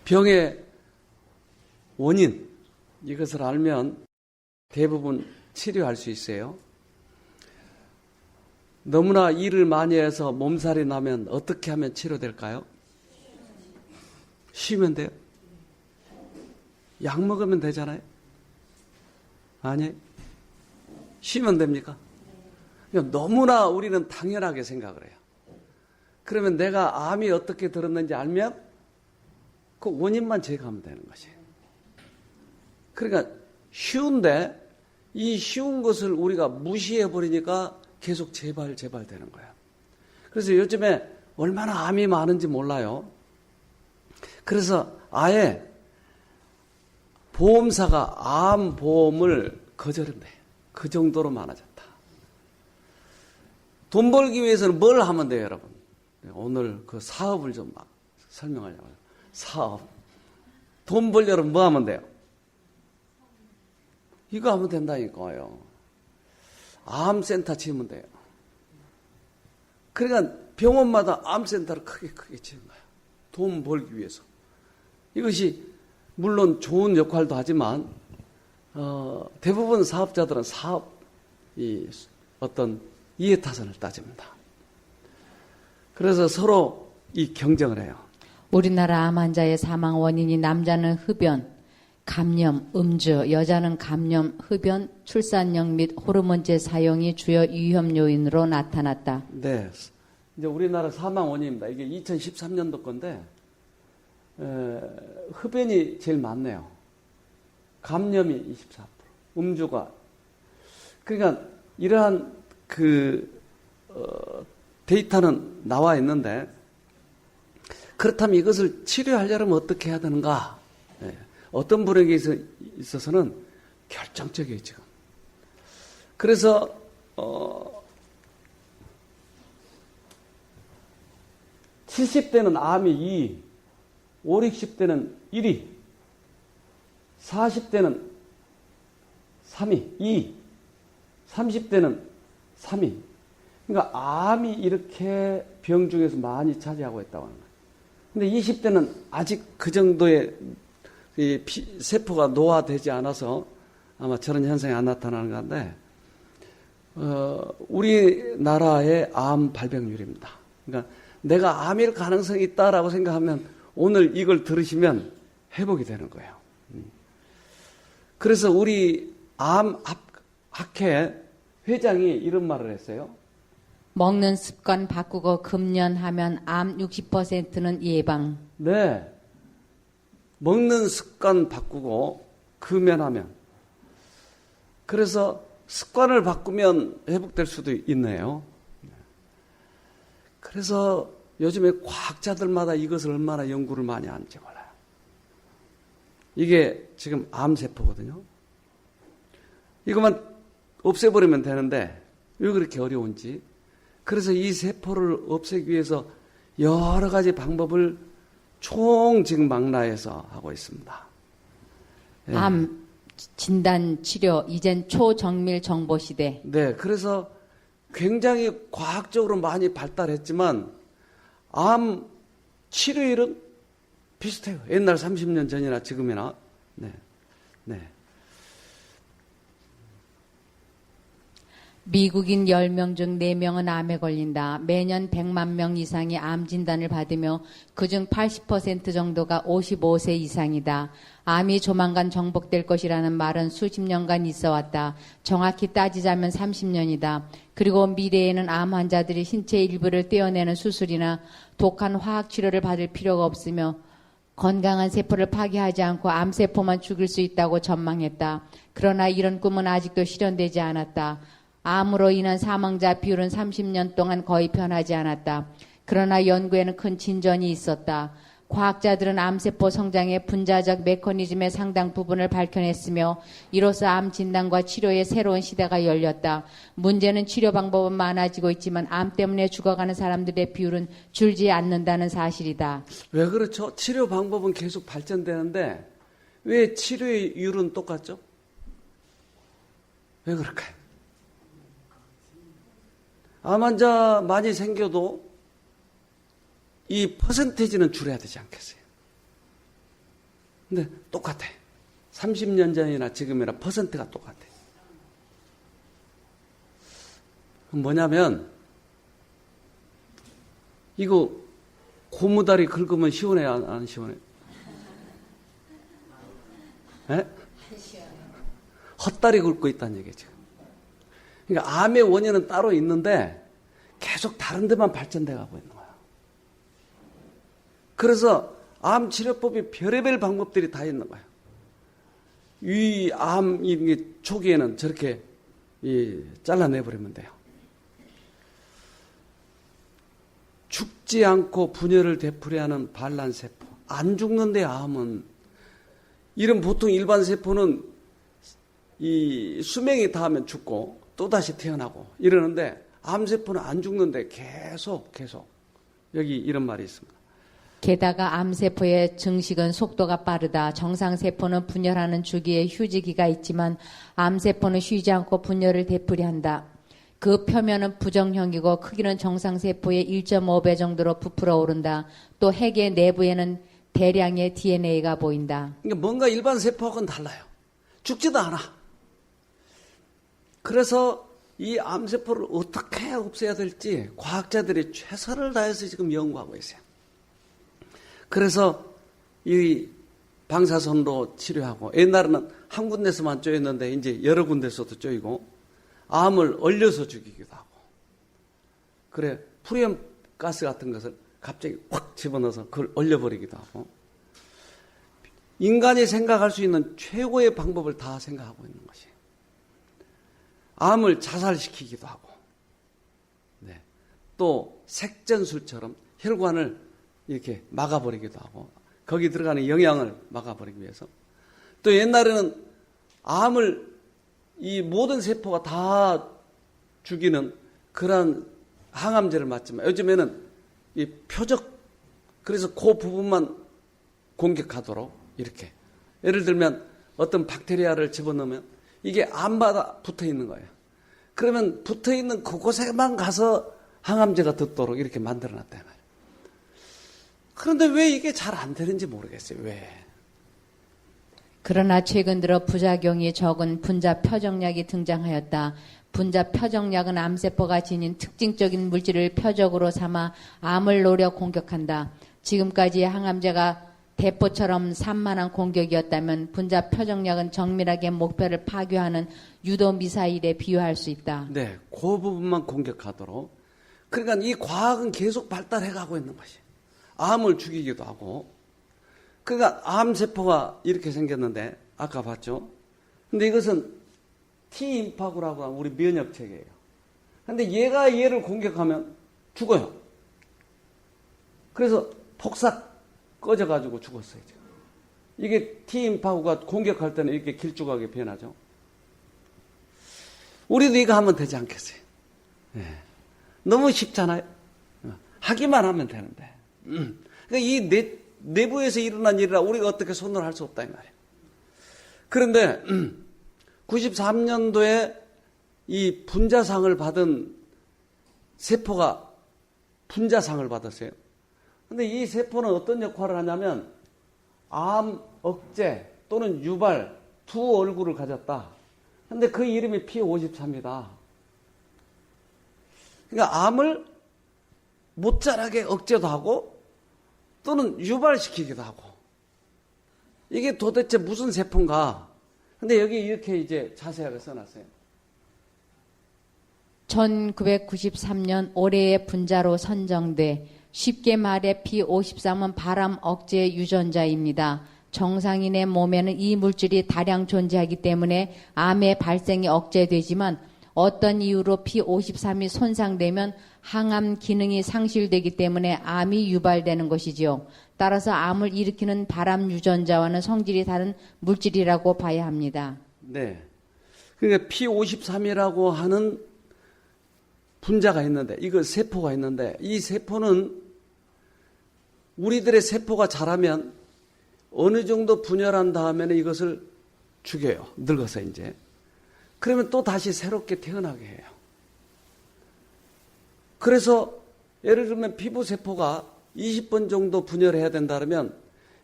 병의 원인, 이것을 알면 대부분 치료할 수 있어요. 너무나 일을 많이 해서 몸살이 나면 어떻게 하면 치료될까요? 쉬면 돼요. 약 먹으면 되잖아요. 아니, 쉬면 됩니까? 너무나 우리는 당연하게 생각을 해요. 그러면 내가 암이 어떻게 들었는지 알면 그 원인만 제거하면 되는 것이에요. 그러니까 쉬운데 이 쉬운 것을 우리가 무시해버리니까 계속 재발 되는 거예요. 그래서 요즘에 얼마나 암이 많은지 몰라요. 그래서 아예 보험사가 암 보험을 거절한대. 그 정도로 많아졌다. 돈 벌기 위해서는 뭘 하면 돼요, 여러분? 오늘 그 사업을 좀 막 설명하려고 해요. 사업. 돈 벌려면 뭐 하면 돼요? 이거 하면 된다니까요. 암센터 지으면 돼요. 그러니까 병원마다 암센터를 크게 지은 거예요. 돈 벌기 위해서. 이것이 물론 좋은 역할도 하지만 대부분 사업자들은 어떤 이해타산을 따집니다. 그래서 서로 이 경쟁을 해요. 우리나라 암 환자의 사망 원인이 남자는 흡연, 감염, 음주, 여자는 감염, 흡연, 출산용 및 호르몬제 사용이 주요 위험 요인으로 나타났다. 네, 이제 우리나라 사망 원인입니다. 이게 2013년도 건데 흡연이 제일 많네요. 감염이 24%, 음주가. 그러니까 이러한 데이터는 나와 있는데 그렇다면 이것을 치료하려면 어떻게 해야 되는가? 네. 어떤 분에게 있어서는 결정적이에요, 지금. 그래서, 70대는 암이 2위, 5, 60대는 1위, 40대는 3위, 2위, 30대는 3위. 그러니까 암이 이렇게 병 중에서 많이 차지하고 있다고 하는 거예요. 근데 20대는 아직 그 정도의 세포가 노화되지 않아서 아마 저런 현상이 안 나타나는 건데, 우리나라의 암 발병률입니다. 그러니까 내가 암일 가능성이 있다라고 생각하면 오늘 이걸 들으시면 회복이 되는 거예요. 그래서 우리 암학회 회장이 이런 말을 했어요. 먹는 습관 바꾸고 금연하면 암 60%는 예방. 네. 먹는 습관 바꾸고 금연하면. 그래서 습관을 바꾸면 회복될 수도 있네요. 그래서 요즘에 과학자들마다 이것을 얼마나 연구를 많이 하는지 몰라요. 이게 지금 암세포거든요. 이것만 없애버리면 되는데 왜 그렇게 어려운지. 그래서 이 세포를 없애기 위해서 여러 가지 방법을 총 지금 망라해서 하고 있습니다. 네. 암 진단 치료 이젠 초정밀 정보 시대. 네, 그래서 굉장히 과학적으로 많이 발달했지만 암 치료율은 비슷해요. 옛날 30년 전이나 지금이나. 네, 네. 미국인 10명 중 4명은 암에 걸린다. 매년 100만 명 이상이 암 진단을 받으며 그중 80% 정도가 55세 이상이다. 암이 조만간 정복될 것이라는 말은 수십 년간 있어왔다. 정확히 따지자면 30년이다. 그리고 미래에는 암 환자들이 신체 일부를 떼어내는 수술이나 독한 화학 치료를 받을 필요가 없으며 건강한 세포를 파괴하지 않고 암세포만 죽일 수 있다고 전망했다. 그러나 이런 꿈은 아직도 실현되지 않았다. 암으로 인한 사망자 비율은 30년 동안 거의 변하지 않았다. 그러나 연구에는 큰 진전이 있었다. 과학자들은 암세포 성장의 분자적 메커니즘의 상당 부분을 밝혀냈으며 이로써 암 진단과 치료의 새로운 시대가 열렸다. 문제는 치료 방법은 많아지고 있지만 암 때문에 죽어가는 사람들의 비율은 줄지 않는다는 사실이다. 왜 그렇죠? 치료 방법은 계속 발전되는데 왜 치료의 이율은 똑같죠? 왜 그럴까요? 암 환자 많이 생겨도 이 퍼센테이지는 줄여야 되지 않겠어요? 근데 똑같아. 30년 전이나 지금이나 퍼센트가 똑같아. 뭐냐면 이거 고무다리 긁으면 시원해 안 시원해? 에? 헛다리 긁고 있다는 얘기죠. 그러니까 암의 원인은 따로 있는데 계속 다른 데만 발전돼 가고 있는 거야. 그래서 암 치료법이 별의별 방법들이 다 있는 거야. 이 암 초기에는 저렇게 잘라내버리면 돼요. 죽지 않고 분열을 되풀이하는 반란세포. 안 죽는데 암은. 이런 보통 일반 세포는 이 수명이 닿으면 죽고 또다시 태어나고 이러는데 암세포는 안 죽는데 계속 여기 이런 말이 있습니다. 게다가 암세포의 증식은 속도가 빠르다. 정상세포는 분열하는 주기에 휴지기가 있지만 암세포는 쉬지 않고 분열을 되풀이한다. 그 표면은 부정형이고 크기는 정상세포의 1.5배 정도로 부풀어 오른다. 또 핵의 내부에는 대량의 DNA가 보인다. 그러니까 뭔가 일반 세포하고는 달라요. 죽지도 않아. 그래서 이 암세포를 어떻게 없애야 될지 과학자들이 최선을 다해서 지금 연구하고 있어요. 그래서 이 방사선으로 치료하고 옛날에는 한 군데서만 쪼였는데 이제 여러 군데서도 쪼이고 암을 얼려서 죽이기도 하고 그래 프리온 가스 같은 것을 갑자기 확 집어넣어서 그걸 얼려버리기도 하고 인간이 생각할 수 있는 최고의 방법을 다 생각하고 있는 것이에요. 암을 자살시키기도 하고 네. 또 색전술처럼 혈관을 이렇게 막아버리기도 하고 거기 들어가는 영양을 막아버리기 위해서 또 옛날에는 암을 이 모든 세포가 다 죽이는 그런 항암제를 맞지만 요즘에는 이 표적 그래서 그 부분만 공격하도록 이렇게 예를 들면 어떤 박테리아를 집어넣으면 이게 암마다 붙어 있는 거예요. 그러면 붙어 있는 그곳에만 가서 항암제가 듣도록 이렇게 만들어 놨단 말이에요. 그런데 왜 이게 잘 안 되는지 모르겠어요. 왜? 그러나 최근 들어 부작용이 적은 분자 표적약이 등장하였다. 분자 표적약은 암세포가 지닌 특징적인 물질을 표적으로 삼아 암을 노려 공격한다. 지금까지의 항암제가 대포처럼 산만한 공격이었다면 분자 표적약은 정밀하게 목표를 파괴하는 유도 미사일에 비유할 수 있다. 네, 그 부분만 공격하도록. 그러니까 이 과학은 계속 발달해 가고 있는 것이에요. 암을 죽이기도 하고. 그러니까 암세포가 이렇게 생겼는데 아까 봤죠? 근데 이것은 T임파구라고 하는 우리 면역체계예요. 근데 얘가 얘를 공격하면 죽어요. 그래서 폭삭 꺼져가지고 죽었어요. 이게 T임파구가 공격할 때는 이렇게 길쭉하게 변하죠. 우리도 이거 하면 되지 않겠어요? 네. 너무 쉽잖아요. 하기만 하면 되는데. 그러니까 이 내부에서 일어난 일이라 우리가 어떻게 손을 할 수 없다 이 말이에요. 그런데 93년도에 이 분자상을 받은 세포가 분자상을 받았어요. 근데 이 세포는 어떤 역할을 하냐면 암 억제 또는 유발 두 얼굴을 가졌다. 근데 그 이름이 P53이다. 그러니까 암을 못 자라게 억제도 하고 또는 유발시키기도 하고 이게 도대체 무슨 세포인가? 근데 여기 이렇게 이제 자세하게 써놨어요. 1993년 올해의 분자로 선정돼 쉽게 말해 P53은 바람 억제 유전자입니다. 정상인의 몸에는 이 물질이 다량 존재하기 때문에 암의 발생이 억제되지만 어떤 이유로 P53이 손상되면 항암 기능이 상실되기 때문에 암이 유발되는 것이지요. 따라서 암을 일으키는 발암 유전자와는 성질이 다른 물질이라고 봐야 합니다. 네. 그러니까 P53이라고 하는 분자가 있는데, 이거 세포가 있는데, 이 세포는 우리들의 세포가 자라면 어느 정도 분열한 다음에는 이것을 죽여요. 늙어서 이제. 그러면 또 다시 새롭게 태어나게 해요. 그래서 예를 들면 피부세포가 20번 정도 분열해야 된다 그러면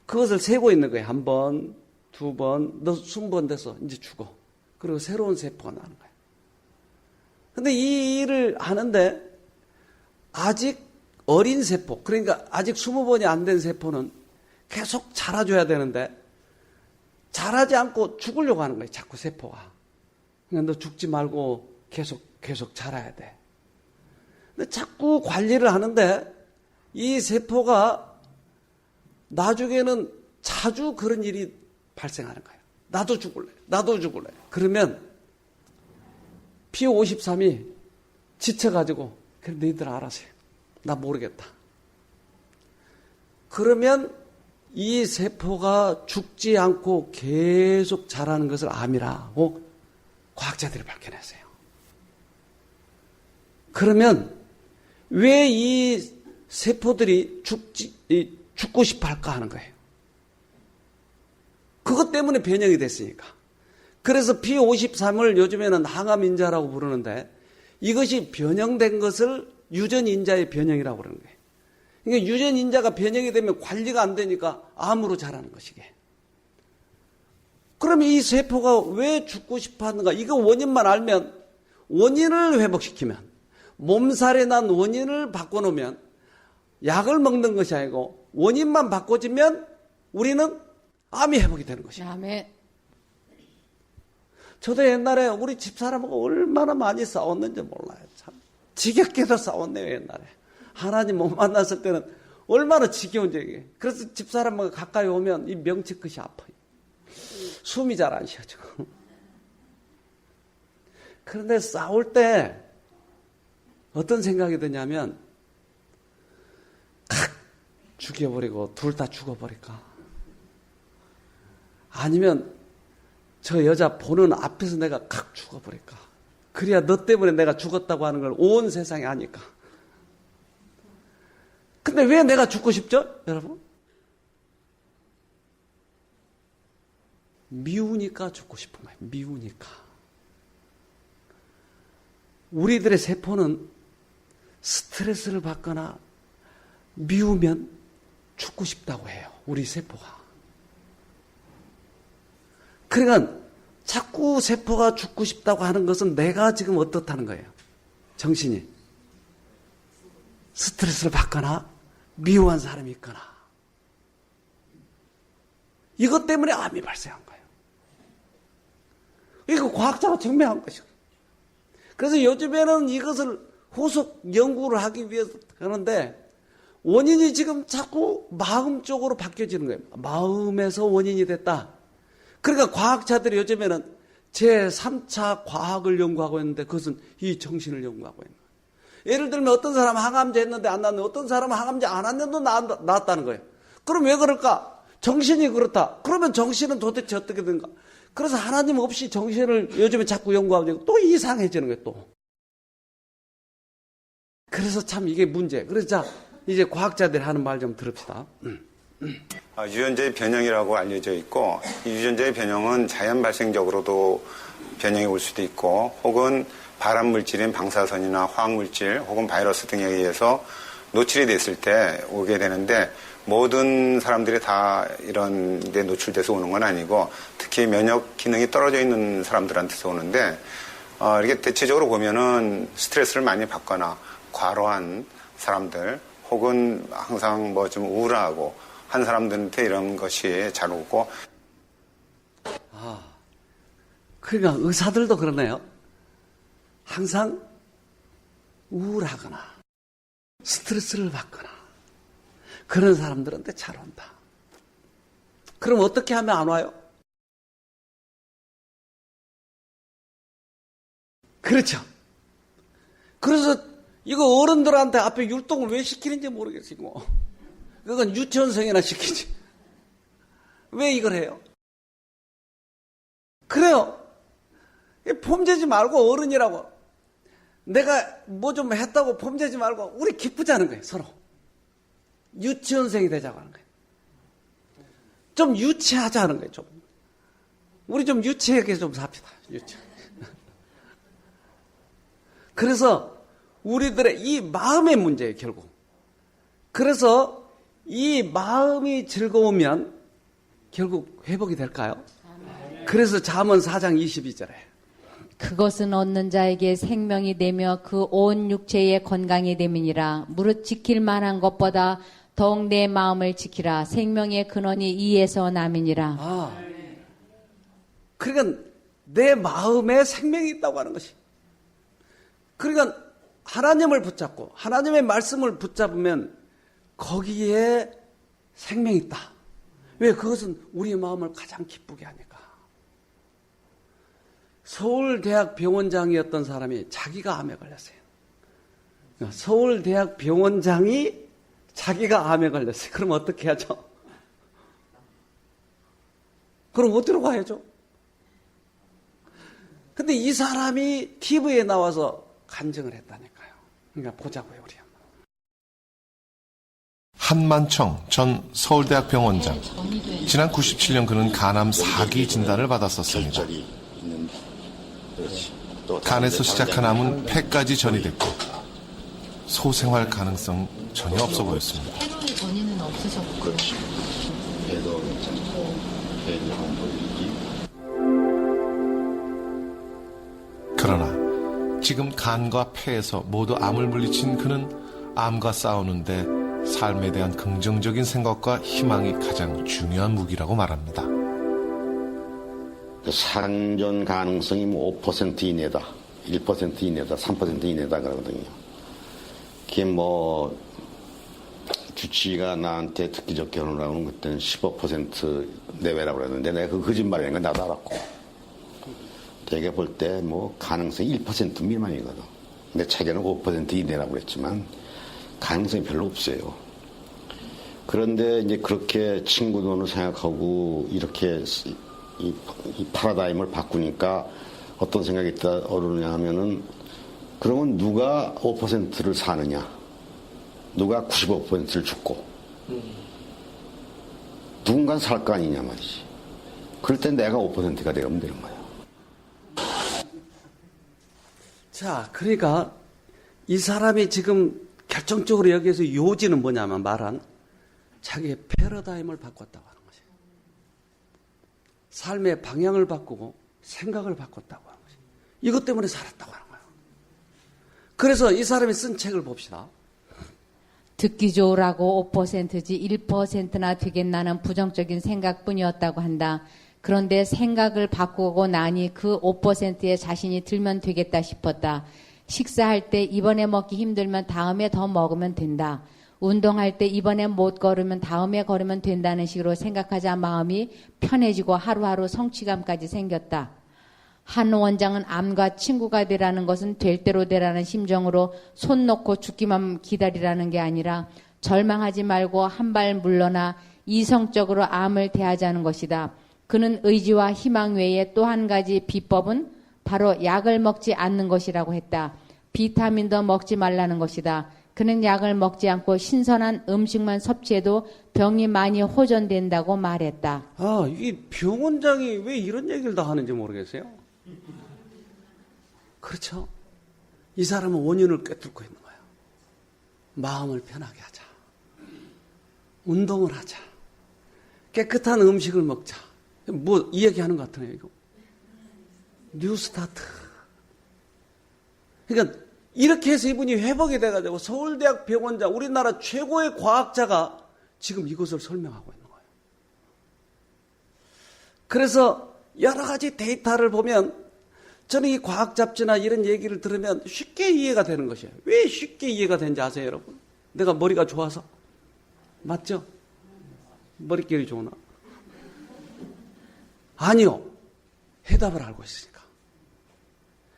그것을 세고 있는 거예요. 한 번, 두 번, 너 20번 돼서 이제 죽어. 그리고 새로운 세포가 나는 거예요. 근데 이 일을 하는데 아직 어린 세포, 그러니까 아직 20번이 안 된 세포는 계속 자라줘야 되는데 자라지 않고 죽으려고 하는 거예요. 자꾸 세포가. 그러니까 너 죽지 말고 계속 자라야 돼. 근데 자꾸 관리를 하는데 이 세포가 나중에는 자주 그런 일이 발생하는 거예요. 나도 죽을래. 그러면 P53이 지쳐가지고 그래 너희들 알아서 해. 나 모르겠다. 그러면 이 세포가 죽지 않고 계속 자라는 것을 암이라고 과학자들이 밝혀냈어요. 그러면 왜 이 세포들이 죽고 싶어 할까 하는 거예요. 그것 때문에 변형이 됐으니까. 그래서 P53을 요즘에는 항암인자라고 부르는데 이것이 변형된 것을 유전인자의 변형이라고 그러는 거예요. 그러니까 유전인자가 변형이 되면 관리가 안 되니까 암으로 자라는 것이게. 그러면 이 세포가 왜 죽고 싶어 하는가? 이거 원인만 알면, 원인을 회복시키면, 몸살에 난 원인을 바꿔놓으면 약을 먹는 것이 아니고 원인만 바꿔지면 우리는 암이 회복이 되는 것이에요. 아멘. 저도 옛날에 우리 집사람하고 얼마나 많이 싸웠는지 몰라요. 참 지겹게도 싸웠네요. 옛날에 하나님 못 만났을 때는 얼마나 지겨운지. 이게. 그래서 집사람하고 가까이 오면 이 명치 끝이 아파요. 숨이 잘 안 쉬어져. 그런데 싸울 때 어떤 생각이 드냐면 칵 죽여버리고 둘 다 죽어버릴까? 아니면 저 여자 보는 앞에서 내가 칵 죽어버릴까? 그래야 너 때문에 내가 죽었다고 하는 걸 온 세상이 아니까. 근데 왜 내가 죽고 싶죠? 여러분? 미우니까 죽고 싶은 거예요. 미우니까. 우리들의 세포는 스트레스를 받거나 미우면 죽고 싶다고 해요. 우리 세포가. 그러니까 자꾸 세포가 죽고 싶다고 하는 것은 내가 지금 어떻다는 거예요. 정신이. 스트레스를 받거나 미워한 사람이 있거나. 이것 때문에 암이 발생한 거예요. 이거 과학자가 증명한 것이고. 그래서 요즘에는 이것을 후속 연구를 하기 위해서 하는데 원인이 지금 자꾸 마음 쪽으로 바뀌어지는 거예요. 마음에서 원인이 됐다. 그러니까 과학자들이 요즘에는 제3차 과학을 연구하고 있는데 그것은 이 정신을 연구하고 있는 거예요. 예를 들면 어떤 사람은 항암제 했는데 안 나왔는데 어떤 사람은 항암제 안 했는데도 나왔다는 거예요. 그럼 왜 그럴까? 정신이 그렇다. 그러면 정신은 도대체 어떻게 된가? 그래서 하나님 없이 정신을 요즘에 자꾸 연구하고 또 이상해지는 거예요. 또. 그래서 참 이게 문제. 그래서 자 이제 과학자들이 하는 말 좀 들읍시다. 유전자의 변형이라고 알려져 있고 이 유전자의 변형은 자연 발생적으로도 변형이 올 수도 있고 혹은 발암 물질인 방사선이나 화학 물질 혹은 바이러스 등에 의해서 노출이 됐을 때 오게 되는데 모든 사람들이 다 이런 데 노출돼서 오는 건 아니고 특히 면역 기능이 떨어져 있는 사람들한테서 오는데 이렇게 대체적으로 보면은 스트레스를 많이 받거나 과로한 사람들 혹은 항상 뭐 좀 우울하고 한 사람들한테 이런 것이 잘 오고. 그러니까 의사들도 그러네요. 항상 우울하거나 스트레스를 받거나 그런 사람들한테 잘 온다. 그럼 어떻게 하면 안 와요? 그렇죠. 그래서 이거 어른들한테 앞에 율동을 왜 시키는지 모르겠어요. 그건 유치원생이나 시키지. 왜 이걸 해요? 그래요. 폼재지 말고 어른이라고. 내가 뭐 좀 했다고 폼재지 말고 우리 기쁘자는 거예요. 서로. 유치원생이 되자고 하는 거예요. 좀 유치하자 하는 거예요. 좀. 우리 좀 유치하게 좀 삽시다. 유치. 그래서 우리들의 이 마음의 문제예요. 결국. 그래서 이 마음이 즐거우면 결국 회복이 될까요? 그래서 잠언 4장 22절에 그것은 얻는 자에게 생명이 되며 그 온 육체의 건강이 됨이니라. 무릇 지킬 만한 것보다 더욱 내 마음을 지키라. 생명의 근원이 이에서 남이니라. 그러니까 내 마음에 생명이 있다고 하는 것이. 그러니까 하나님을 붙잡고 하나님의 말씀을 붙잡으면 거기에 생명이 있다. 왜? 그것은 우리의 마음을 가장 기쁘게 하니까. 서울대학 병원장이었던 사람이 자기가 암에 걸렸어요. 서울대학 병원장이 자기가 암에 걸렸어요. 그럼 어떻게 하죠? 그럼 어디로 가야죠? 근데 이 사람이 TV에 나와서 간증을 했다니까요. 그러니까 보자고요, 우리. 한만청 전 서울대학 병원장. 지난 97년 그는 간암 4기 진단을 받았었습니다. 간에서 시작한 암은 폐까지 전이됐고 소생할 가능성 전혀 없어 보였습니다. 폐로의 전이는 없으셨고. 그렇지. 배도 괜찮고, 배도 안 보이기. 그러나 지금 간과 폐에서 모두 암을 물리친 그는 암과 싸우는데 삶에 대한 긍정적인 생각과 희망이 가장 중요한 무기라고 말합니다. 생존 가능성이 뭐 5% 이내다, 1% 이내다, 3% 이내다 그러거든요. 그게 뭐 주치의가 나한테 특기적 결혼을 하면 그때는 15% 내외라고 그랬는데 내가 그 거짓말이라는 건 나도 알았고 되게 볼 때 뭐 가능성이 1% 미만이거든. 내 책에는 5% 이내라고 그랬지만 가능성이 별로 없어요. 그런데 이제 그렇게 친구들을 생각하고 이렇게 이 파라다임을 바꾸니까 어떤 생각이 떠오르냐 하면은 그러면 누가 5%를 사느냐? 누가 95%를 죽고? 누군가 살 거 아니냐 말이지. 그럴 땐 내가 5%가 되면 되는 거야. 자, 그러니까 이 사람이 지금 결정적으로 여기에서 요지는 뭐냐면 말한 자기의 패러다임을 바꿨다고 하는 거죠. 삶의 방향을 바꾸고 생각을 바꿨다고 하는 거죠. 이것 때문에 살았다고 하는 거예요. 그래서 이 사람이 쓴 책을 봅시다. 듣기 좋으라고 5%지 1%나 되겠나는 부정적인 생각뿐이었다고 한다. 그런데 생각을 바꾸고 나니 그 5%에 자신이 들면 되겠다 싶었다. 식사할 때 이번에 먹기 힘들면 다음에 더 먹으면 된다. 운동할 때 이번에 못 걸으면 다음에 걸으면 된다는 식으로 생각하자 마음이 편해지고 하루하루 성취감까지 생겼다. 한 원장은 암과 친구가 되라는 것은 될 대로 되라는 심정으로 손 놓고 죽기만 기다리라는 게 아니라 절망하지 말고 한 발 물러나 이성적으로 암을 대하자는 것이다. 그는 의지와 희망 외에 또 한 가지 비법은 바로 약을 먹지 않는 것이라고 했다. 비타민도 먹지 말라는 것이다. 그는 약을 먹지 않고 신선한 음식만 섭취해도 병이 많이 호전된다고 말했다. 이 병원장이 왜 이런 얘기를 다 하는지 모르겠어요. 그렇죠. 이 사람은 원인을 꿰뚫고 있는 거예요. 마음을 편하게 하자. 운동을 하자. 깨끗한 음식을 먹자. 뭐 이야기하는 것 같으네요, 이거. 뉴스타트. 그러니까 이렇게 해서 이분이 회복이 돼가지고 서울대학 병원장, 우리나라 최고의 과학자가 지금 이것을 설명하고 있는 거예요. 그래서 여러 가지 데이터를 보면 저는 이 과학 잡지나 이런 얘기를 들으면 쉽게 이해가 되는 것이에요. 왜 쉽게 이해가 되는지 아세요, 여러분? 내가 머리가 좋아서? 맞죠? 머릿결이 좋으나? 아니요. 해답을 알고 있으니까.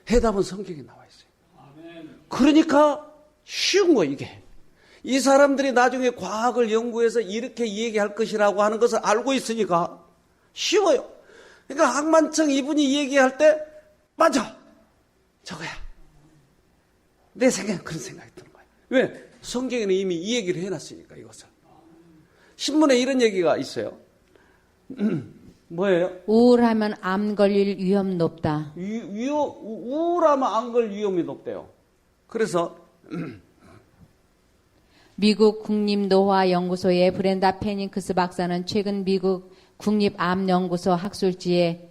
해답은 성경에 나와 있어요. 그러니까 쉬운 거 이게. 이 사람들이 나중에 과학을 연구해서 이렇게 얘기할 것이라고 하는 것을 알고 있으니까 쉬워요. 그러니까 항만청 이분이 얘기할 때 맞아. 저거야. 내 생각엔 그런 생각이 드는 거예요. 왜? 성경에는 이미 이 얘기를 해놨으니까 이것을. 신문에 이런 얘기가 있어요. 뭐예요? 우울하면 암 걸릴 위험 높다. 우울하면 안 걸 위험이 높대요. 그래서 미국 국립노화연구소의 브렌다 페닝크스 박사는 최근 미국 국립암연구소 학술지에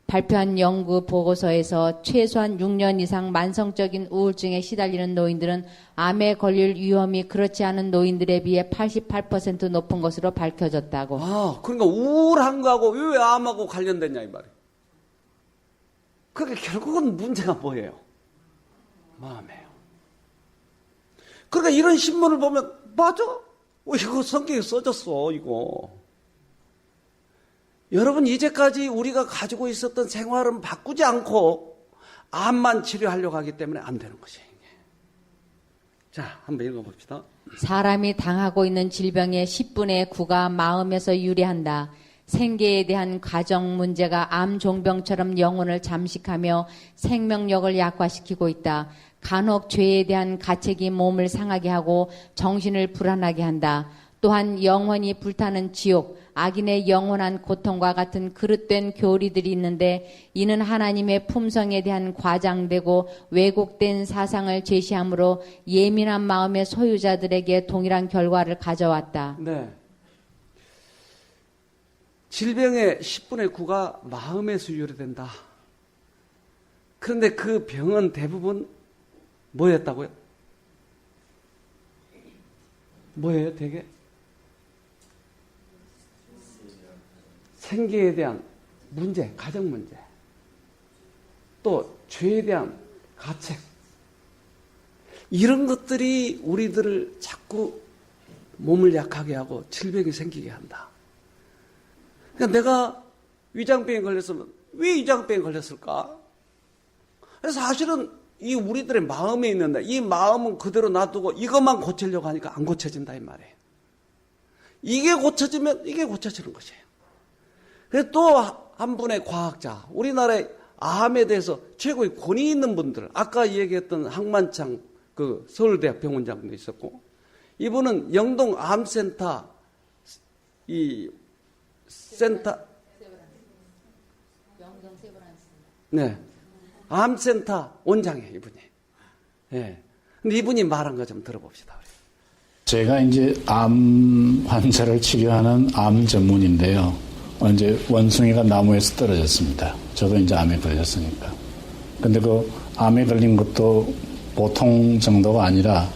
발표한 연구 보고서에서 최소한 6년 이상 만성적인 우울증에 시달리는 노인들은 암에 걸릴 위험이 그렇지 않은 노인들에 비해 88% 높은 것으로 밝혀졌다고. 아, 그러니까 우울한 거하고 왜 암하고 관련됐냐 이 말이에요. 그러니까 결국은 문제가 뭐예요? 마음이에요. 그러니까 이런 신문을 보면 맞아. 이거 성경에 써졌어 이거. 여러분 이제까지 우리가 가지고 있었던 생활은 바꾸지 않고 암만 치료하려고 하기 때문에 안 되는 것이에요. 자, 한번 읽어봅시다. 사람이 당하고 있는 질병의 10분의 9가 마음에서 유래한다. 생계에 대한 가정 문제가 암 종병처럼 영혼을 잠식하며 생명력을 약화시키고 있다. 간혹 죄에 대한 가책이 몸을 상하게 하고 정신을 불안하게 한다. 또한 영원히 불타는 지옥, 악인의 영원한 고통과 같은 그릇된 교리들이 있는데 이는 하나님의 품성에 대한 과장되고 왜곡된 사상을 제시하므로 예민한 마음의 소유자들에게 동일한 결과를 가져왔다. 네. 질병의 10분의 9가 마음에서 유래된다. 그런데 그 병은 대부분 뭐였다고요? 뭐예요, 되게? 생계에 대한 문제, 가정 문제. 또 죄에 대한 가책. 이런 것들이 우리들을 자꾸 몸을 약하게 하고 질병이 생기게 한다. 그러니까 내가 위장병에 걸렸으면 왜 위장병에 걸렸을까? 사실은 이 우리들의 마음에 있는데 이 마음은 그대로 놔두고 이것만 고치려고 하니까 안 고쳐진다 이 말이에요. 이게 고쳐지면 이게 고쳐지는 것이에요. 그래서 또 한 분의 과학자, 우리나라의 암에 대해서 최고의 권위 있는 분들, 아까 얘기했던 항만창 그 서울대학 병원장도 있었고, 이분은 영동 암센터 이 센터 네 암센터 원장이에요 이분이. 예. 근데 이분이 말한 거 좀 들어봅시다. 제가 이제 암 환자를 치료하는 암 전문인데요. 이제 원숭이가 나무에서 떨어졌습니다. 저도 이제 암에 걸렸으니까. 근데 그 암에 걸린 것도 보통 정도가 아니라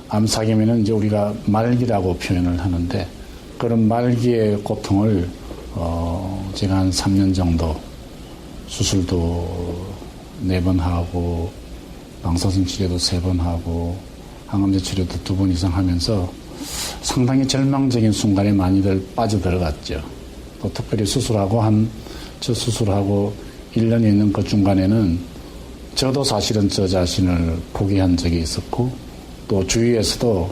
암사기면은 이제 우리가 말기라고 표현을 하는데 그런 말기의 고통을 제가 한 3년 정도 수술도 4번 하고 방사선 치료도 3번 하고 항암제 치료도 2번 이상 하면서 상당히 절망적인 순간에 많이들 빠져들어갔죠. 또 특별히 수술하고 저 수술하고 1년이 있는 그 중간에는 저도 사실은 저 자신을 포기한 적이 있었고 또 주위에서도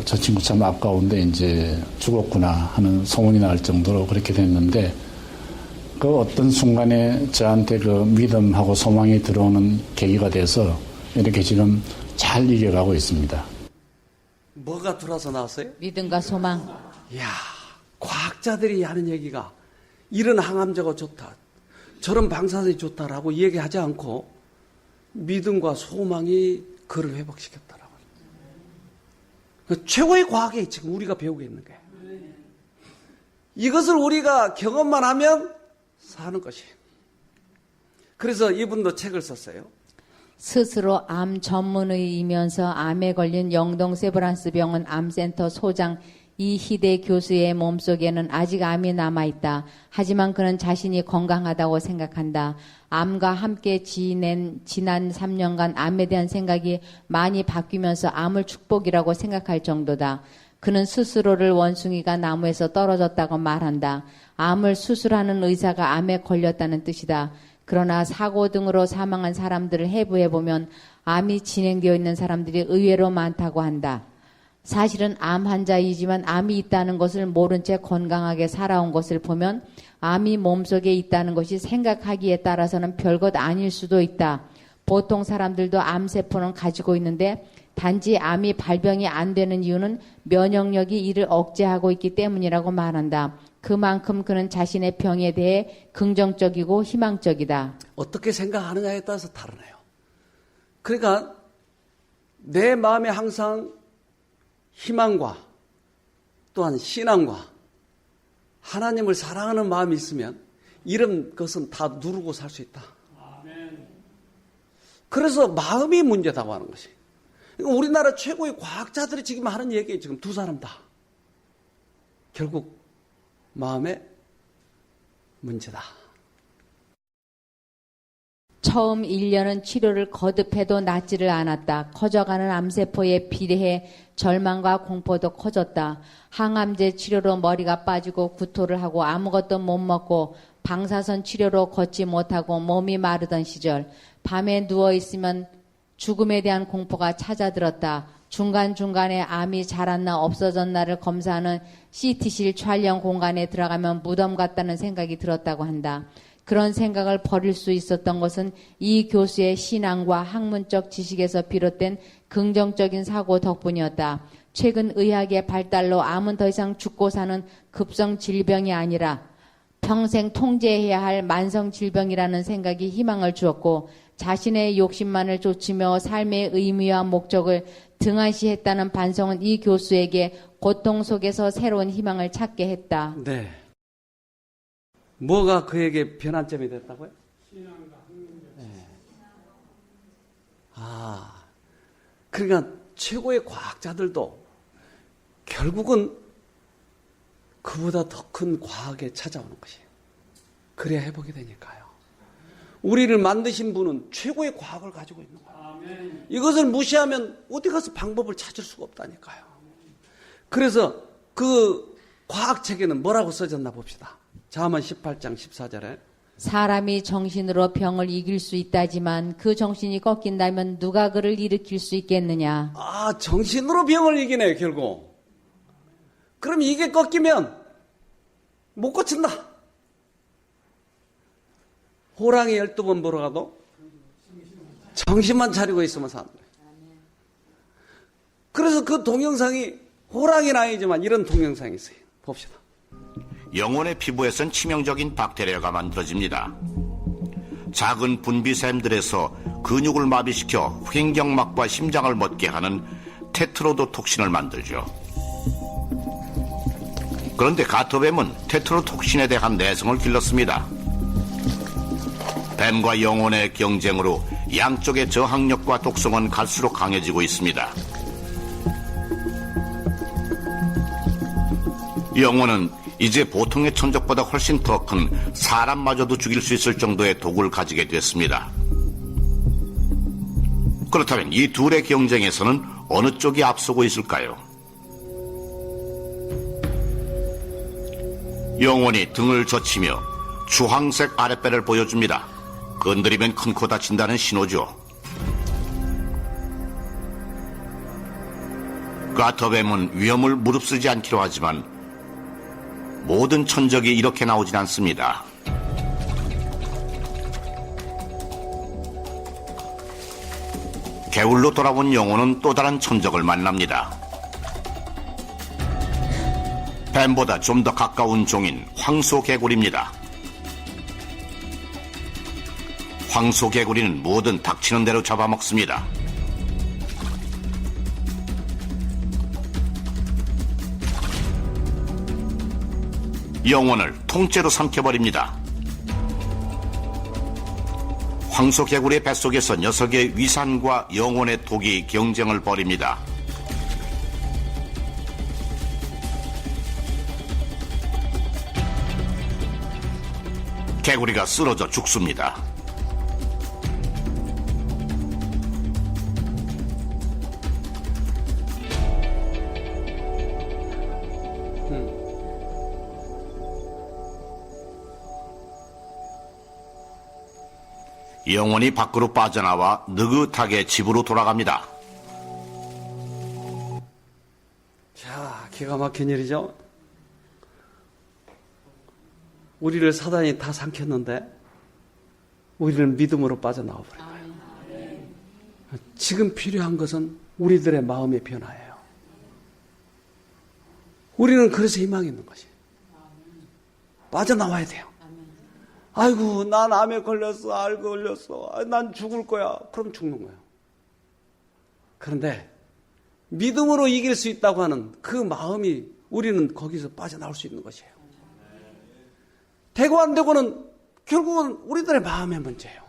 저 친구 참 아까운데 이제 죽었구나 하는 소문이 날 정도로 그렇게 됐는데 그 어떤 순간에 저한테 그 믿음하고 소망이 들어오는 계기가 돼서 이렇게 지금 잘 이겨가고 있습니다. 뭐가 들어와서 나왔어요? 믿음과 소망. 이야, 과학자들이 하는 얘기가 이런 항암제가 좋다, 저런 방사선이 좋다라고 얘기하지 않고 믿음과 소망이 그를 회복시켰다라고. 그 최고의 과학이 지금 우리가 배우고 있는 거예요. 이것을 우리가 경험만 하면 사는 것이에요. 그래서 이분도 책을 썼어요. 스스로 암 전문의이면서 암에 걸린 영동 세브란스 병원 암센터 소장 이희대 교수의 몸속에는 아직 암이 남아있다. 하지만 그는 자신이 건강하다고 생각한다. 암과 함께 지난 3년간 암에 대한 생각이 많이 바뀌면서 암을 축복이라고 생각할 정도다. 그는 스스로를 원숭이가 나무에서 떨어졌다고 말한다. 암을 수술하는 의사가 암에 걸렸다는 뜻이다. 그러나 사고 등으로 사망한 사람들을 해부해보면 암이 진행되어 있는 사람들이 의외로 많다고 한다. 사실은 암 환자이지만 암이 있다는 것을 모른 채 건강하게 살아온 것을 보면 암이 몸속에 있다는 것이 생각하기에 따라서는 별것 아닐 수도 있다. 보통 사람들도 암세포는 가지고 있는데 단지 암이 발병이 안 되는 이유는 면역력이 이를 억제하고 있기 때문이라고 말한다. 그만큼 그는 자신의 병에 대해 긍정적이고 희망적이다. 어떻게 생각하느냐에 따라서 다르네요. 그러니까 내 마음에 항상 희망과 또한 신앙과 하나님을 사랑하는 마음이 있으면 이런 것은 다 누르고 살 수 있다. 그래서 마음이 문제다고 하는 것이. 우리나라 최고의 과학자들이 지금 하는 얘기예요. 지금 두 사람 다. 결국 마음의 문제다. 처음 1년은 치료를 거듭해도 낫지를 않았다. 커져가는 암세포에 비례해 절망과 공포도 커졌다. 항암제 치료로 머리가 빠지고 구토를 하고 아무것도 못 먹고 방사선 치료로 걷지 못하고 몸이 마르던 시절, 밤에 누워있으면 죽음에 대한 공포가 찾아들었다. 중간중간에 암이 자랐나 없어졌나를 검사하는 CT실 촬영 공간에 들어가면 무덤 같다는 생각이 들었다고 한다. 그런 생각을 버릴 수 있었던 것은 이 교수의 신앙과 학문적 지식에서 비롯된 긍정적인 사고 덕분이었다. 최근 의학의 발달로 암은 더 이상 죽고 사는 급성 질병이 아니라 평생 통제해야 할 만성 질병이라는 생각이 희망을 주었고, 자신의 욕심만을 좇으며 삶의 의미와 목적을 등한시했다는 반성은 이 교수에게 고통 속에서 새로운 희망을 찾게 했다. 네. 뭐가 그에게 변환점이 됐다고요? 신앙과 학문적. 그러니까 최고의 과학자들도 결국은 그보다 더 큰 과학에 찾아오는 것이에요. 그래야 회복이 되니까요. 우리를 만드신 분은 최고의 과학을 가지고 있는 거예요. 이것을 무시하면 어디 가서 방법을 찾을 수가 없다니까요. 그래서 그 과학책에는 뭐라고 써졌나 봅시다. 잠언 18장 14절에 사람이 정신으로 병을 이길 수 있다지만 그 정신이 꺾인다면 누가 그를 일으킬 수 있겠느냐. 정신으로 병을 이기네요, 결국. 그럼 이게 꺾이면 못 고친다. 호랑이 12번 보러 가도 정신만 차리고 있으면 사는 거예요. 그래서 그 동영상이 호랑이는 아니지만 이런 동영상이 있어요. 봅시다. 영혼의 피부에선 치명적인 박테리아가 만들어집니다. 작은 분비샘들에서 근육을 마비시켜 횡격막과 심장을 멎게 하는 테트로도톡신을 만들죠. 그런데 가토뱀은 테트로톡신에 대한 내성을 길렀습니다. 뱀과 영혼의 경쟁으로 양쪽의 저항력과 독성은 갈수록 강해지고 있습니다. 영혼은 이제 보통의 천적보다 훨씬 더 큰 사람마저도 죽일 수 있을 정도의 독을 가지게 됐습니다. 그렇다면 이 둘의 경쟁에서는 어느 쪽이 앞서고 있을까요? 영혼이 등을 젖히며 주황색 아랫배를 보여줍니다. 건드리면 큰 코 다친다는 신호죠. 가터뱀은 위험을 무릅쓰지 않기로 하지만 모든 천적이 이렇게 나오진 않습니다. 개울로 돌아온 영혼은 또 다른 천적을 만납니다. 뱀보다 좀 더 가까운 종인 황소개구리입니다. 황소개구리는 뭐든 닥치는 대로 잡아먹습니다. 영혼을 통째로 삼켜버립니다. 황소개구리의 뱃속에서 녀석의 위산과 영혼의 독이 경쟁을 벌입니다. 개구리가 쓰러져 죽습니다. 영혼이 밖으로 빠져나와 느긋하게 집으로 돌아갑니다. 자, 기가 막힌 일이죠. 우리를 사단이 다 삼켰는데 우리를 믿음으로 빠져나와 버린 거예요. 지금 필요한 것은 우리들의 마음의 변화예요. 우리는 그래서 희망이 있는 것이에요. 빠져나와야 돼요. 아이고, 난 암에 걸렸어, 알 걸렸어, 난 죽을 거야. 그럼 죽는 거예요. 그런데 믿음으로 이길 수 있다고 하는 그 마음이 우리는 거기서 빠져나올 수 있는 것이에요. 되고 안 되고는 결국은 우리들의 마음의 문제예요.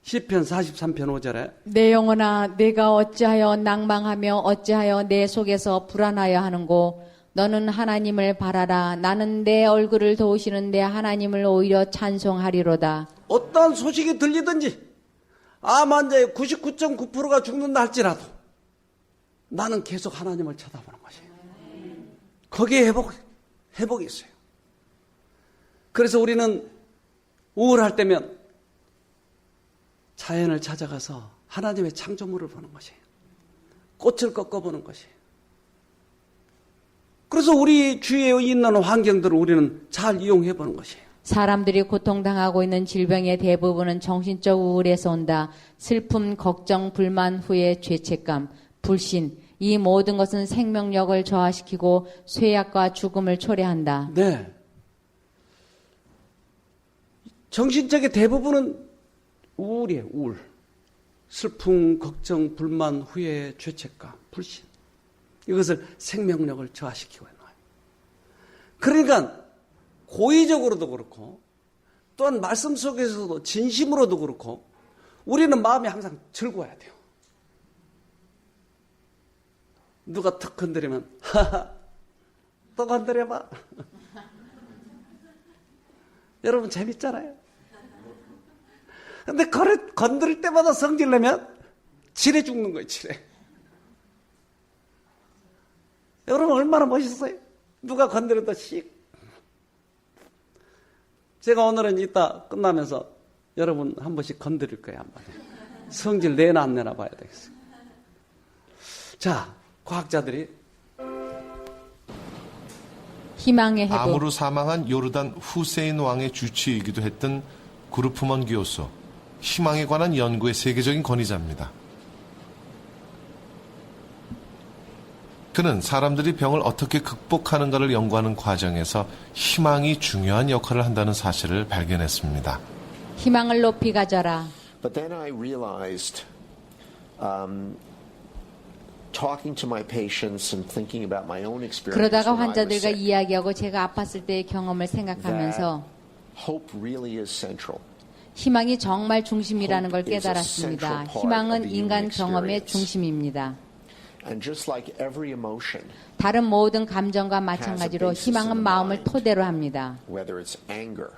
시편 43편 5절에 내 영혼아 내가 어찌하여 낭망하며 어찌하여 내 속에서 불안하여 하는고 너는 하나님을 바라라. 나는 내 얼굴을 도우시는 내 하나님을 오히려 찬송하리로다. 어떠한 소식이 들리든지 암 환자의 99.9%가 죽는다 할지라도 나는 계속 하나님을 쳐다보는 것이에요. 거기에 회복이 있어요. 그래서 우리는 우울할 때면 자연을 찾아가서 하나님의 창조물을 보는 것이에요. 꽃을 꺾어보는 것이에요. 그래서 우리 주위에 있는 환경들을 우리는 잘 이용해 보는 것이에요. 사람들이 고통당하고 있는 질병의 대부분은 정신적 우울에서 온다. 슬픔, 걱정, 불만, 후회, 죄책감, 불신. 이 모든 것은 생명력을 저하시키고 쇠약과 죽음을 초래한다. 네. 정신적인 대부분은 우울이에요. 우울. 슬픔, 걱정, 불만, 후회, 죄책감, 불신. 이것을 생명력을 저하시키고 있는 거예요. 그러니까 고의적으로도 그렇고 또한 말씀 속에서도 진심으로도 그렇고 우리는 마음이 항상 즐거워야 돼요. 누가 턱 건드리면 하하 또 건드려봐. 여러분 재밌잖아요. 근데 건드릴 때마다 성질 내면 지레 죽는 거예요. 지레. 여러분 얼마나 멋있어요. 누가 건드려도 씩. 제가 오늘은 이따 끝나면서 여러분 한 번씩 건드릴 거예요. 한 번. 성질 내나 안 내나 봐야 되겠어요. 자, 과학자들이 희망의 회복. 암으로 사망한 요르단 후세인 왕의 주치이기도 했던 구르프먼 교수, 희망에 관한 연구의 세계적인 권위자입니다. 그는 사람들이 병을 어떻게 극복하는가를 연구하는 과정에서 희망이 중요한 역할을 한다는 사실을 발견했습니다. 희망을 높이 가져라. But then I realized, talking to my patients and thinking about my own experience 그러다가 when I was 환자들과 sick, 이야기하고 제가 아팠을 때의 경험을 생각하면서 hope really is central. 희망이 정말 중심이라는 걸 깨달았습니다. 희망은 인간 경험의 중심입니다. And just like every emotion, 다른 모든 감정과 마찬가지로 희망은 마음을 토대로 합니다. whether it's anger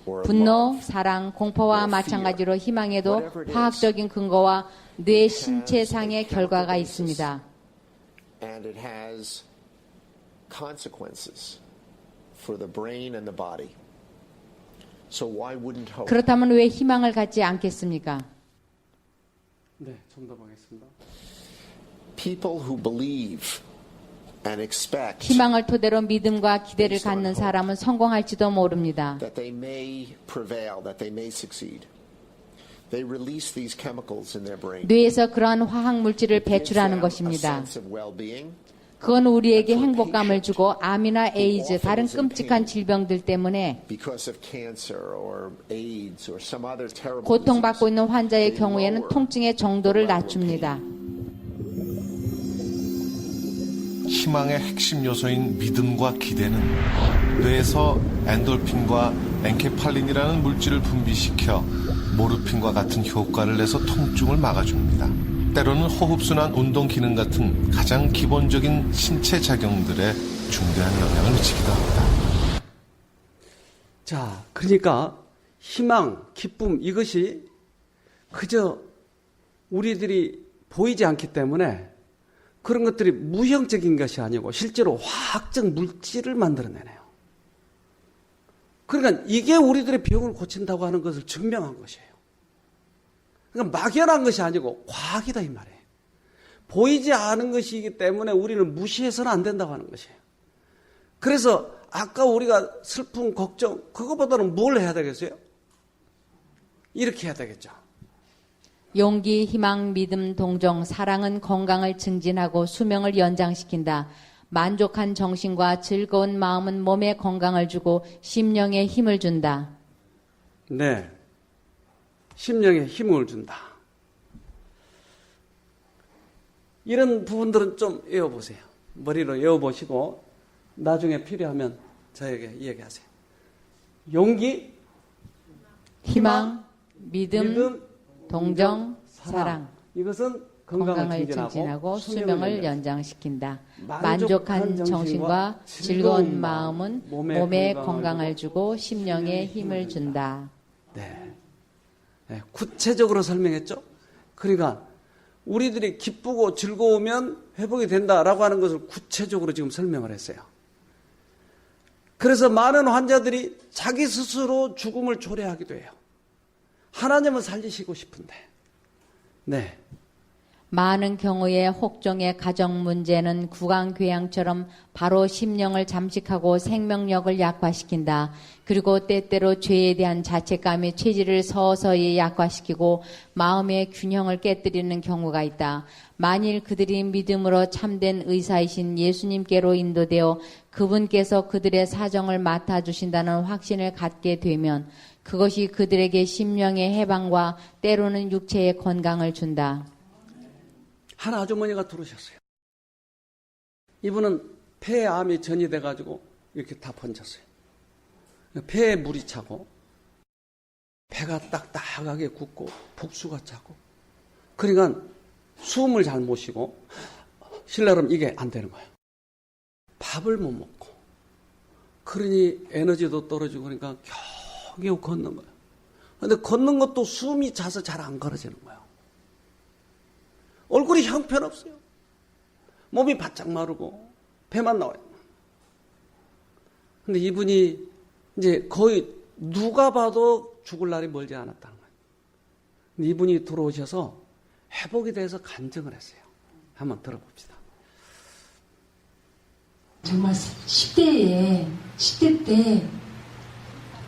or 분노, love, 사랑, 공포와 마찬가지로 희망에도 화학적인 근거와 뇌 신체상의 결과가 있습니다. and it has consequences for the brain and the body. So why wouldn't hope? 그렇다면 왜 희망을 갖지 않겠습니까? 네, 좀 더 보겠습니다. People who believe and expect 희망을 토대로 믿음과 기대를 갖는 사람은 성공할지도 모릅니다. that they may prevail, that they may succeed. They release these chemicals in their brain. 뇌에서 그러한 화학 물질을 배출하는 A 것입니다. sense of well-being. 그건 우리에게 행복감을 주고 암이나 에이즈, 다른 끔찍한 질병들 때문에 Because of cancer or AIDS or some other terrible 고통받고 disease, 있는 환자의 they 경우에는 lower 통증의 정도를 the level of 낮춥니다. pain. 희망의 핵심 요소인 믿음과 기대는 뇌에서 엔돌핀과 엔케팔린이라는 물질을 분비시켜 모르핀과 같은 효과를 내서 통증을 막아줍니다. 때로는 호흡순환, 운동 기능 같은 가장 기본적인 신체 작용들에 중대한 영향을 미치기도 합니다. 자, 그러니까 희망, 기쁨 이것이 그저 우리들이 보이지 않기 때문에 그런 것들이 무형적인 것이 아니고 실제로 화학적 물질을 만들어내네요. 그러니까 이게 우리들의 병을 고친다고 하는 것을 증명한 것이에요. 그러니까 막연한 것이 아니고 과학이다 이 말이에요. 보이지 않은 것이기 때문에 우리는 무시해서는 안 된다고 하는 것이에요. 그래서 아까 우리가 슬픔, 걱정 그거보다는 뭘 해야 되겠어요? 이렇게 해야 되겠죠. 용기, 희망, 믿음, 동정, 사랑은 건강을 증진하고 수명을 연장시킨다. 만족한 정신과 즐거운 마음은 몸에 건강을 주고 심령에 힘을 준다. 네. 심령에 힘을 준다. 이런 부분들은 좀 외워보세요. 머리로 외워보시고 나중에 필요하면 저에게 이야기하세요. 용기, 희망, 믿음, 동정, 사랑. 이것은 건강을 증진하고 수명을 연장시킨다. 만족한 정신과 즐거운 마음은 몸에 건강을 주고 심령에 힘을 준다. 네. 네, 구체적으로 설명했죠. 그러니까 우리들이 기쁘고 즐거우면 회복이 된다라고 하는 것을 구체적으로 지금 설명을 했어요. 그래서 많은 환자들이 자기 스스로 죽음을 초래하기도 해요. 하나님은 살리시고 싶은데. 네. 많은 경우에 혹종의 가정 문제는 구강궤양처럼 바로 심령을 잠식하고 생명력을 약화시킨다. 그리고 때때로 죄에 대한 자책감이 체질을 서서히 약화시키고 마음의 균형을 깨뜨리는 경우가 있다. 만일 그들이 믿음으로 참된 의사이신 예수님께로 인도되어 그분께서 그들의 사정을 맡아주신다는 확신을 갖게 되면 그것이 그들에게 심령의 해방과 때로는 육체의 건강을 준다. 한 아주머니가 들어오셨어요. 이분은 폐에 암이 전이돼가지고 이렇게 다 번졌어요. 폐에 물이 차고 배가 딱딱하게 굳고 복수가 차고 그러니까 숨을 잘 못 쉬고 신라면 이게 안 되는 거예요. 밥을 못 먹고 그러니 에너지도 떨어지고 그러니까 겨우 걷는 거예요. 그런데 걷는 것도 숨이 차서 잘 안 걸어지는 거예요. 얼굴이 형편없어요. 몸이 바짝 마르고 배만 나와요. 근데 이분이 이제 거의 누가 봐도 죽을 날이 멀지 않았다는 거예요. 근데 이분이 들어오셔서 회복에 대해서 간증을 했어요. 한번 들어봅시다. 정말 10대 때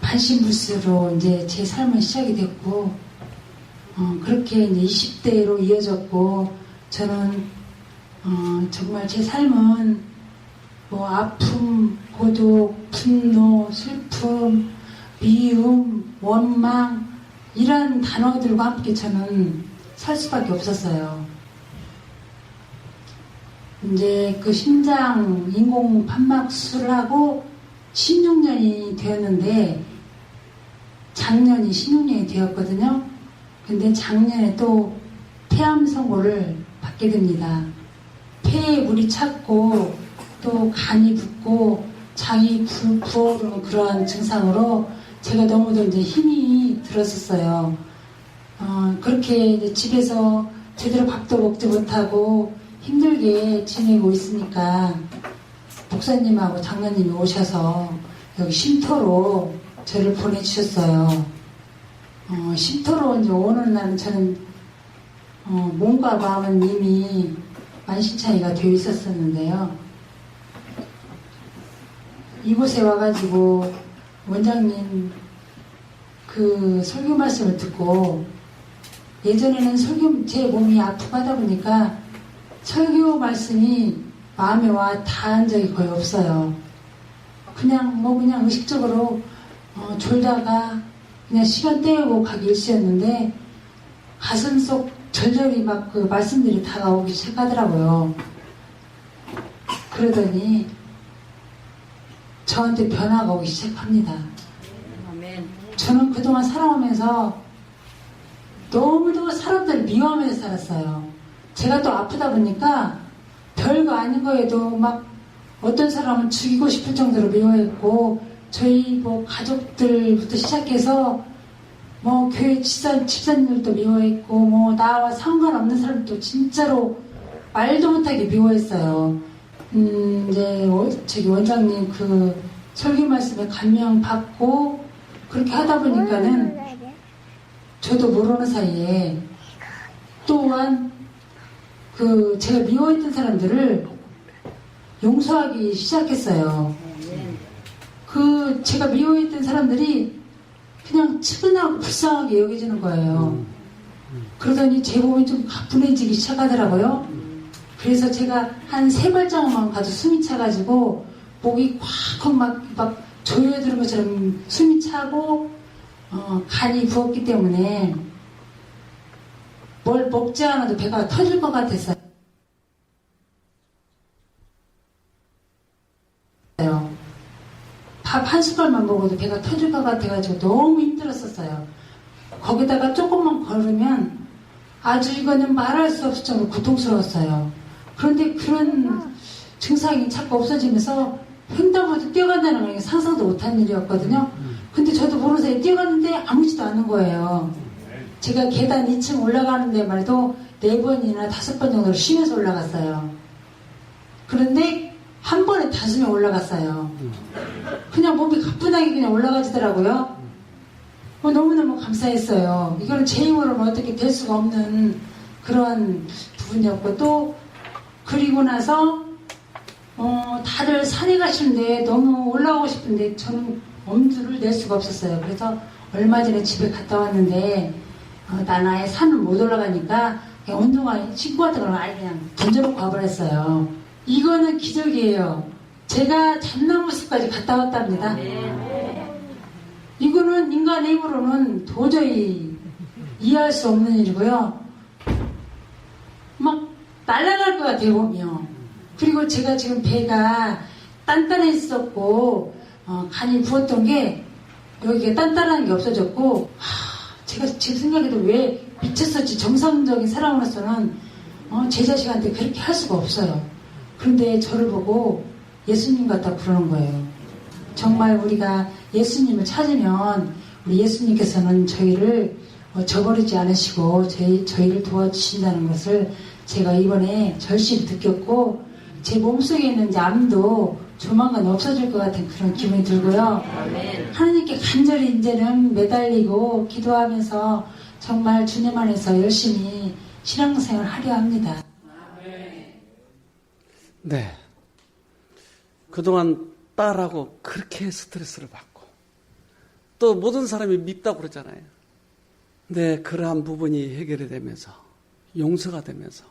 반신불수로 이제 제 삶은 시작이 됐고, 그렇게 이제 20대로 이어졌고, 저는, 정말 제 삶은 뭐 아픔, 고독, 분노, 슬픔, 미움, 원망, 이런 단어들과 함께 저는 살 수밖에 없었어요. 이제 그 심장 인공 판막 수술을 하고 16년이 되었는데, 작년이 16년이 되었거든요. 근데 작년에 또 폐암 선고를 받게 됩니다. 폐에 물이 찼고 또 간이 붓고 장이 부어오르는 그러한 증상으로 제가 너무도 이제 힘이 들었었어요. 그렇게 이제 집에서 제대로 밥도 먹지 못하고 힘들게 지내고 있으니까 목사님하고 장로님이 오셔서 여기 쉼터로 저를 보내주셨어요. 쉼터로 이제 오는 날은 저는 몸과 마음은 이미 만신창이가 되어 있었었는데요. 이곳에 와가지고 원장님 그 설교 말씀을 듣고, 예전에는 제 몸이 아프고 하다 보니까 설교 말씀이 마음에 와 닿은 적이 거의 없어요. 그냥 의식적으로 졸다가 그냥 시간 때우고 가기 일쑤였는데, 가슴 속 절절히 막 그 말씀들이 다가오기 시작하더라고요. 그러더니 저한테 변화가 오기 시작합니다. 저는 그동안 살아오면서 너무도 사람들을 미워하면서 살았어요. 제가 또 아프다 보니까 별거 아닌 거에도 막 어떤 사람은 죽이고 싶을 정도로 미워했고, 저희 뭐 가족들부터 시작해서 뭐 교회 집사님들도 미워했고, 뭐 나와 상관없는 사람도 진짜로 말도 못하게 미워했어요. 이제 저기 원장님 그 설교 말씀에 감명 받고 그렇게 하다 보니까는 저도 모르는 사이에 또한 그 제가 미워했던 사람들을 용서하기 시작했어요. 그 제가 미워했던 사람들이 그냥 측은하고 불쌍하게 여겨지는 거예요. 그러더니 제 몸이 좀 가뿐해지기 시작하더라고요. 그래서 제가 한 3발자국만 가도 숨이 차가지고 목이 콱콱 막 조여드는 것처럼 숨이 차고 간이 부었기 때문에 뭘 먹지 않아도 배가 터질 것 같았어요. 밥 한 숟갈만 먹어도 배가 터질 것 같아가지고 너무 힘들었었어요. 거기다가 조금만 걸으면 아주 이거는 말할 수 없을 정도로 고통스러웠어요. 그런데 그런 증상이 자꾸 없어지면서 횡단보도 뛰어간다는 건 상상도 못한 일이었거든요. 근데 저도 모르는 사이에 뛰어갔는데 아무지도 않은 거예요. 제가 계단 2층 올라가는 데만 해도 4번이나 5번 정도로 쉬면서 올라갔어요. 그런데 한 번에 5명 올라갔어요. 그냥 몸이 가뿐하게 그냥 올라가지더라고요. 너무너무 감사했어요. 이거는 제 힘으로는 어떻게 될 수가 없는 그런 부분이었고, 또 그리고 나서 다들 산에 가시는데 너무 올라오고 싶은데 저는 엄두를 낼 수가 없었어요. 그래서 얼마 전에 집에 갔다 왔는데 난 아예 산을 못 올라가니까 그냥 운동화 신고 왔다 그러면 아예 그냥 던져놓고 와버렸어요. 이거는 기적이에요. 제가 잠나무숲까지 갔다 왔답니다. 이거는 인간의 힘으로는 도저히 이해할 수 없는 일이고요. 막 날아갈 것 같아요, 보면. 그리고 제가 지금 배가 단단했었고 간이 부었던 게 여기가 단단한 게 없어졌고, 제가 지금 생각해도 왜 미쳤었지. 정상적인 사람으로서는 제 자식한테 그렇게 할 수가 없어요. 그런데 저를 보고 예수님 같다 그러는 거예요. 정말 우리가 예수님을 찾으면 우리 예수님께서는 저희를 저버리지 않으시고 저희를 도와주신다는 것을 제가 이번에 절실히 느꼈고, 제 몸속에 있는 이제 암도 조만간 없어질 것 같은 그런 기분이 들고요. 하나님께 간절히 이제는 매달리고 기도하면서 정말 주님 안에서 열심히 신앙생활을 하려 합니다. 네. 그동안 딸하고 그렇게 스트레스를 받고 또 모든 사람이 밉다고 그러잖아요. 근데 그러한 부분이 해결이 되면서 용서가 되면서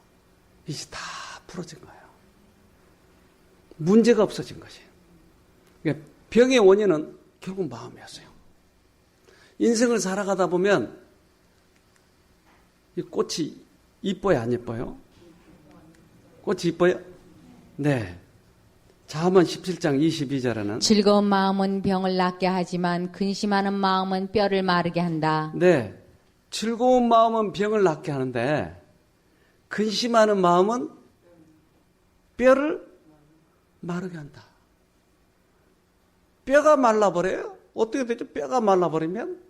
이제 다 풀어진 거예요. 문제가 없어진 것이에요. 그러니까 병의 원인은 결국 마음이었어요. 인생을 살아가다 보면 이 꽃이 이뻐요, 안 예뻐요? 꽃이 이뻐요? 네. 잠언 17장 22절에는 즐거운 마음은 병을 낫게 하지만 근심하는 마음은 뼈를 마르게 한다. 네. 즐거운 마음은 병을 낫게 하는데 근심하는 마음은 뼈를 마르게 한다. 뼈가 말라버려요? 어떻게 되죠? 뼈가 말라버리면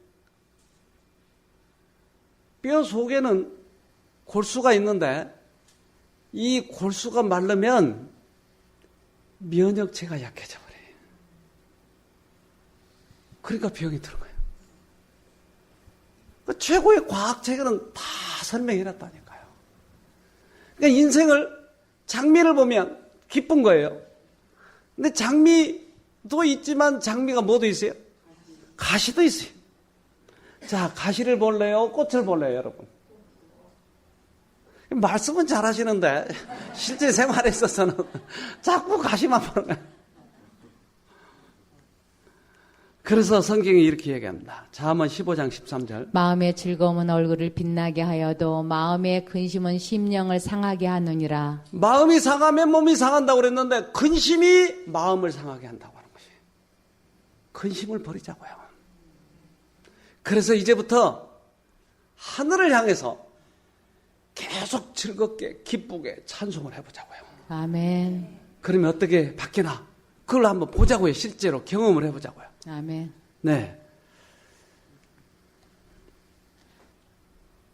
뼈 속에는 골수가 있는데 이 골수가 마르면 면역체가 약해져 버려요. 그러니까 병이 드는 거예요. 그 최고의 과학책에는 다 설명해놨다니까요. 그러니까 인생을 장미를 보면 기쁜 거예요. 근데 장미도 있지만 장미가 뭐도 있어요? 가시도 있어요. 자, 가시를 볼래요? 꽃을 볼래요, 여러분? 말씀은 잘 하시는데 실제 생활에 있어서는 자꾸 가시만 보는 거예요. 그래서 성경이 이렇게 얘기합니다. 잠언 15장 13절. 마음의 즐거움은 얼굴을 빛나게 하여도 마음의 근심은 심령을 상하게 하느니라. 마음이 상하면 몸이 상한다고 그랬는데 근심이 마음을 상하게 한다고 하는 것이에요. 근심을 버리자고요. 그래서 이제부터 하늘을 향해서 계속 즐겁게 기쁘게 찬송을 해보자고요. 아멘. 그러면 어떻게 바뀌나? 그걸 한번 보자고요. 실제로 경험을 해보자고요. 아멘. 네.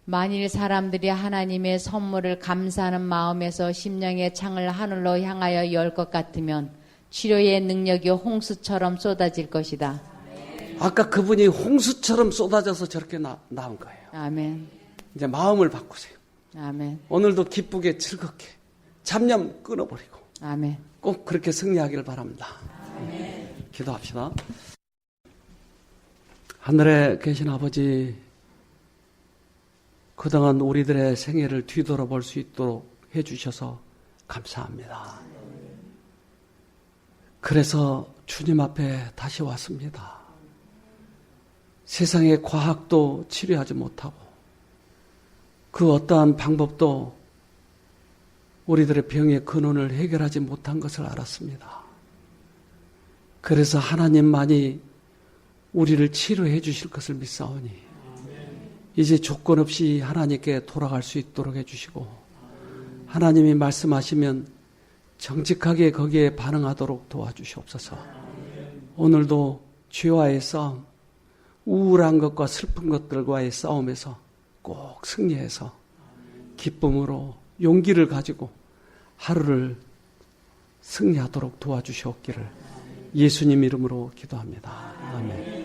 만일 사람들이 하나님의 선물을 감사하는 마음에서 심령의 창을 하늘로 향하여 열 것 같으면 치료의 능력이 홍수처럼 쏟아질 것이다. 아까 그분이 홍수처럼 쏟아져서 저렇게 나온 거예요. 아멘. 이제 마음을 바꾸세요. 아멘. 오늘도 기쁘게 즐겁게 잡념 끊어버리고 아멘. 꼭 그렇게 승리하기를 바랍니다. 아멘. 기도합시다. 하늘에 계신 아버지, 그동안 우리들의 생애를 뒤돌아볼 수 있도록 해주셔서 감사합니다. 그래서 주님 앞에 다시 왔습니다. 세상의 과학도 치료하지 못하고 그 어떠한 방법도 우리들의 병의 근원을 해결하지 못한 것을 알았습니다. 그래서 하나님만이 우리를 치료해 주실 것을 믿사오니 이제 조건 없이 하나님께 돌아갈 수 있도록 해주시고 하나님이 말씀하시면 정직하게 거기에 반응하도록 도와주시옵소서. 오늘도 죄와의 싸움, 우울한 것과 슬픈 것들과의 싸움에서 꼭 승리해서 기쁨으로 용기를 가지고 하루를 승리하도록 도와주시옵기를 예수님 이름으로 기도합니다. 아멘.